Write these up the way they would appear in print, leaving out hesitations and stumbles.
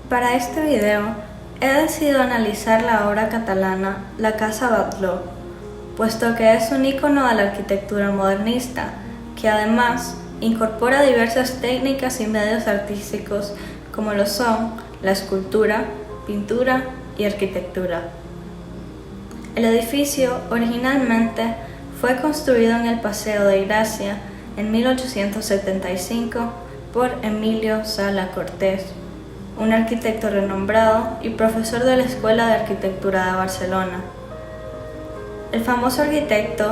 Para este video he decidido analizar la obra catalana La Casa Batlló, puesto que es un icono de la arquitectura modernista, que además incorpora diversas técnicas y medios artísticos como lo son la escultura, pintura y arquitectura. El edificio originalmente fue construido en el Paseo de Gracia en 1875 por Emilio Sala Cortés, un arquitecto renombrado y profesor de la Escuela de Arquitectura de Barcelona. El famoso arquitecto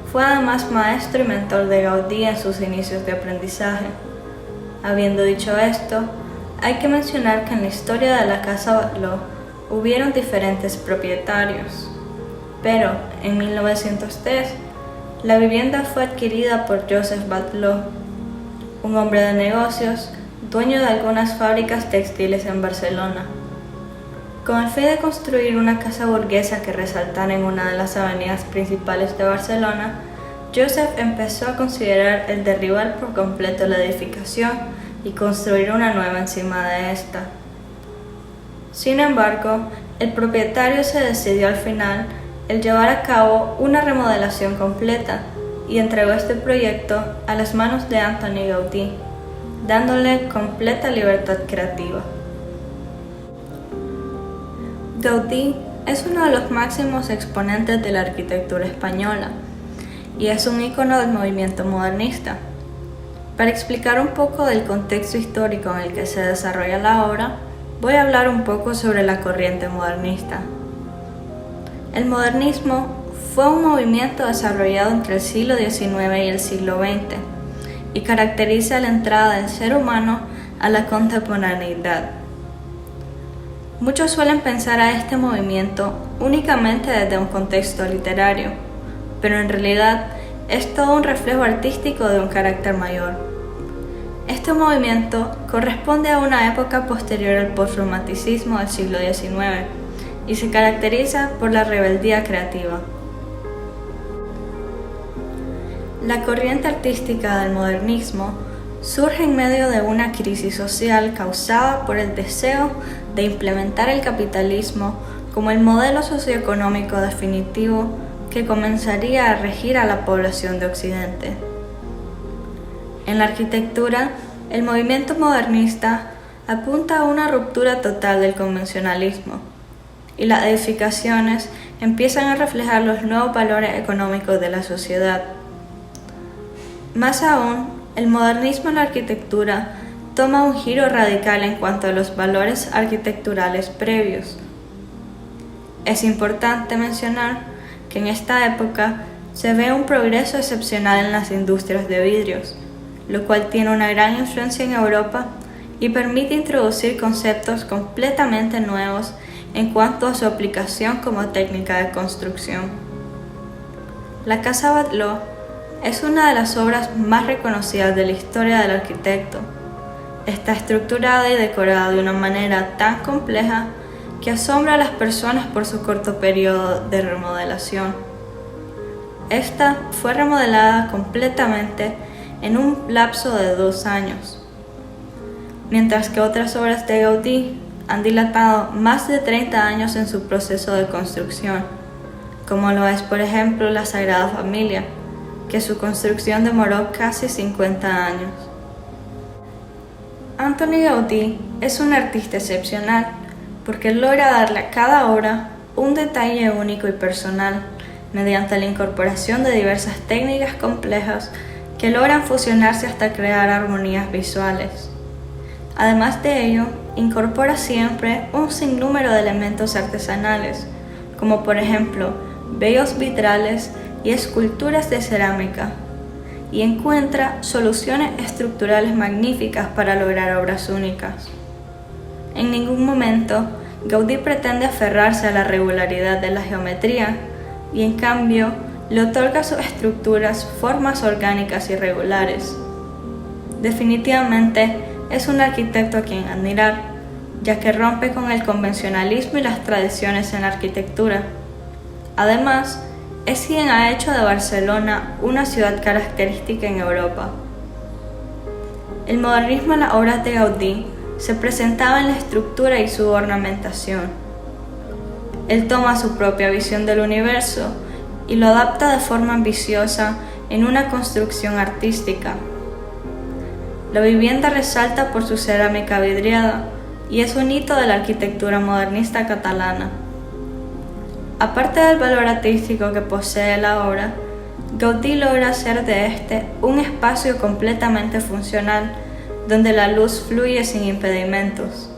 fue además maestro y mentor de Gaudí en sus inicios de aprendizaje. Habiendo dicho esto, hay que mencionar que en la historia de la Casa Batlló hubieron diferentes propietarios, pero en 1903 la vivienda fue adquirida por Joseph Batlló, un hombre de negocios, dueño de algunas fábricas textiles en Barcelona. Con el fin de construir una casa burguesa que resaltara en una de las avenidas principales de Barcelona, Joseph empezó a considerar el derribar por completo la edificación y construir una nueva encima de esta. Sin embargo, el propietario se decidió al final el llevar a cabo una remodelación completa y entregó este proyecto a las manos de Antoni Gaudí, dándole completa libertad creativa. Gaudí es uno de los máximos exponentes de la arquitectura española y es un ícono del movimiento modernista. Para explicar un poco del contexto histórico en el que se desarrolla la obra, voy a hablar un poco sobre la corriente modernista. El modernismo fue un movimiento desarrollado entre el siglo XIX y el siglo XX y caracteriza la entrada del ser humano a la contemporaneidad. Muchos suelen pensar a este movimiento únicamente desde un contexto literario, pero en realidad es todo un reflejo artístico de un carácter mayor. Este movimiento corresponde a una época posterior al postromanticismo del siglo XIX y se caracteriza por la rebeldía creativa. La corriente artística del modernismo surge en medio de una crisis social causada por el deseo de implementar el capitalismo como el modelo socioeconómico definitivo que comenzaría a regir a la población de Occidente. En la arquitectura, el movimiento modernista apunta a una ruptura total del convencionalismo, y las edificaciones empiezan a reflejar los nuevos valores económicos de la sociedad. Más aún, el modernismo en la arquitectura toma un giro radical en cuanto a los valores arquitecturales previos. Es importante mencionar que en esta época se ve un progreso excepcional en las industrias de vidrios, lo cual tiene una gran influencia en Europa y permite introducir conceptos completamente nuevos en cuanto a su aplicación como técnica de construcción. La Casa Batlló es una de las obras más reconocidas de la historia del arquitecto. Está estructurada y decorada de una manera tan compleja que asombra a las personas por su corto periodo de remodelación. Esta fue remodelada completamente en un lapso de 2 años, mientras que otras obras de Gaudí han dilatado más de 30 años en su proceso de construcción, como lo es por ejemplo la Sagrada Familia, que su construcción demoró casi 50 años. Antoni Gaudí es un artista excepcional porque logra darle a cada obra un detalle único y personal mediante la incorporación de diversas técnicas complejas que logran fusionarse hasta crear armonías visuales. Además de ello, incorpora siempre un sinnúmero de elementos artesanales, como por ejemplo bellos vitrales y esculturas de cerámica, y encuentra soluciones estructurales magníficas para lograr obras únicas. En ningún momento Gaudí pretende aferrarse a la regularidad de la geometría y en cambio le otorga a sus estructuras formas orgánicas y regulares. Definitivamente es un arquitecto a quien admirar, ya que rompe con el convencionalismo y las tradiciones en la arquitectura. Además, es quien ha hecho de Barcelona una ciudad característica en Europa. El modernismo en las obras de Gaudí se presentaba en la estructura y su ornamentación. Él toma su propia visión del universo y lo adapta de forma ambiciosa en una construcción artística. La vivienda resalta por su cerámica vidriada y es un hito de la arquitectura modernista catalana. Aparte del valor artístico que posee la obra, Gaudí logra hacer de este un espacio completamente funcional, donde la luz fluye sin impedimentos.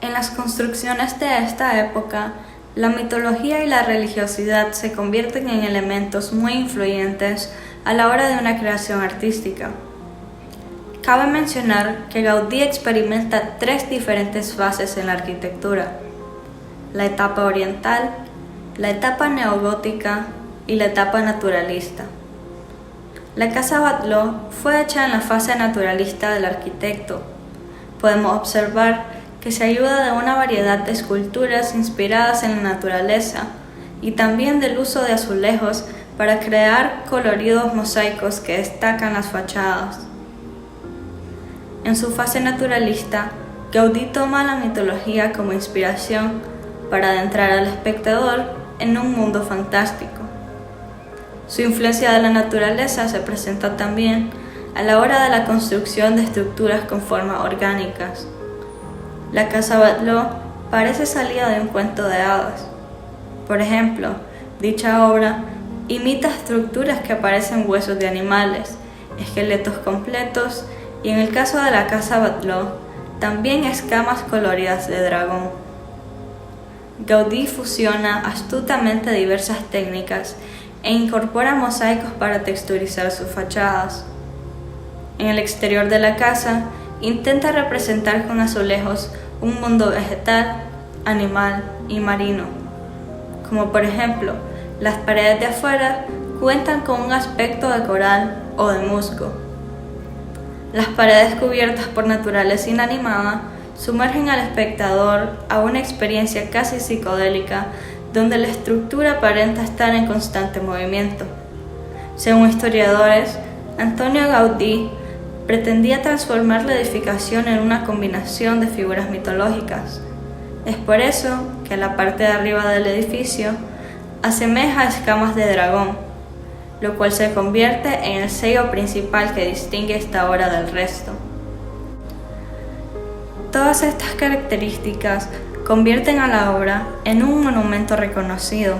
En las construcciones de esta época, la mitología y la religiosidad se convierten en elementos muy influyentes a la hora de una creación artística. Cabe mencionar que Gaudí experimenta 3 diferentes fases en la arquitectura: la etapa oriental, la etapa neogótica y la etapa naturalista. La casa Batlló fue hecha en la fase naturalista del arquitecto. Podemos observar que se ayuda de una variedad de esculturas inspiradas en la naturaleza y también del uso de azulejos para crear coloridos mosaicos que destacan las fachadas. En su fase naturalista, Gaudí toma la mitología como inspiración para adentrar al espectador en un mundo fantástico. Su influencia de la naturaleza se presenta también a la hora de la construcción de estructuras con formas orgánicas. La casa Batlló parece salida de un cuento de hadas. Por ejemplo, dicha obra imita estructuras que aparecen huesos de animales, esqueletos completos y, en el caso de la casa Batlló, también escamas coloridas de dragón. Gaudí fusiona astutamente diversas técnicas e incorpora mosaicos para texturizar sus fachadas. En el exterior de la casa, intenta representar con azulejos un mundo vegetal, animal y marino, como por ejemplo, las paredes de afuera cuentan con un aspecto de coral o de musgo. Las paredes cubiertas por naturaleza inanimada sumergen al espectador a una experiencia casi psicodélica, donde la estructura aparenta estar en constante movimiento. Según historiadores, Antonio Gaudí pretendía transformar la edificación en una combinación de figuras mitológicas. Es por eso que la parte de arriba del edificio asemeja a escamas de dragón, lo cual se convierte en el sello principal que distingue esta obra del resto. Todas estas características convierten a la obra en un monumento reconocido.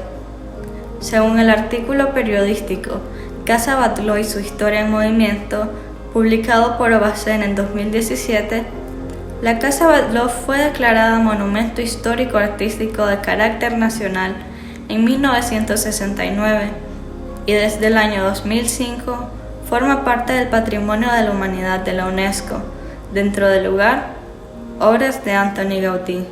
Según el artículo periodístico Casa Batlló y su historia en movimiento, publicado por Obacen en 2017, la Casa Batlló fue declarada Monumento Histórico Artístico de Carácter Nacional en 1969 y desde el año 2005 forma parte del Patrimonio de la Humanidad de la UNESCO, dentro del lugar Obras de Antoni Gaudí.